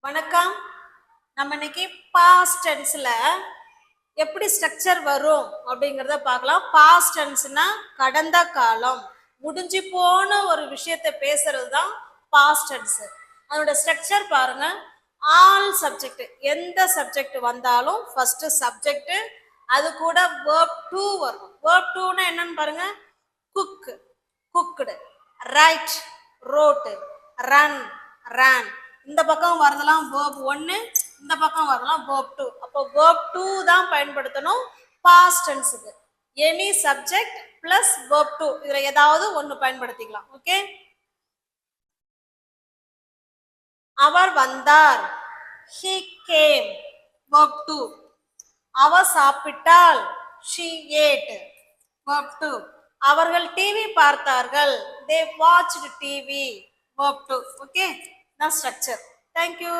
வணக்கம். நம்ம இன்னைக்கு பாஸ்ட் டென்ஸ்ல எப்படி ஸ்ட்ரக்சர் வரும் அப்படிங்கிறத பார்க்கலாம். பாஸ்ட் டென்ஸ்னா கடந்த காலம், முடிஞ்சு போன ஒரு விஷயத்தை பேசுறது தான் பாஸ்ட் டென்ஸ். அதோட ஸ்ட்ரக்சர் பாருங்க. ஆல் சப்ஜெக்ட், எந்த சப்ஜெக்ட் வந்தாலும் ஃபர்ஸ்ட் சப்ஜெக்ட், அது கூட verb to வரும். verb to னா என்னன்னு பாருங்க. Cook, cooked, right, road, run, ran. இந்த பக்கம் வரதெல்லாம் verb 1, இந்த பக்கம் வரலாம் verb 2. அப்போ verb 2 தான் பயன்படுத்தணும் past tenseக்கு. எனி சப்ஜெக்ட் பிளஸ் verb 2, இதுல ஏதாவது ஒன்னு பயன்படுத்திக்கலாம். ஓகே, அவர் வந்தார், he came, verb 2. Our சாப்பிட்டாள், she ate, verb 2. அவர்கள் டிவி பார்த்தார்கள், they watched TV, verb 2. Okay, now structure. Thank you.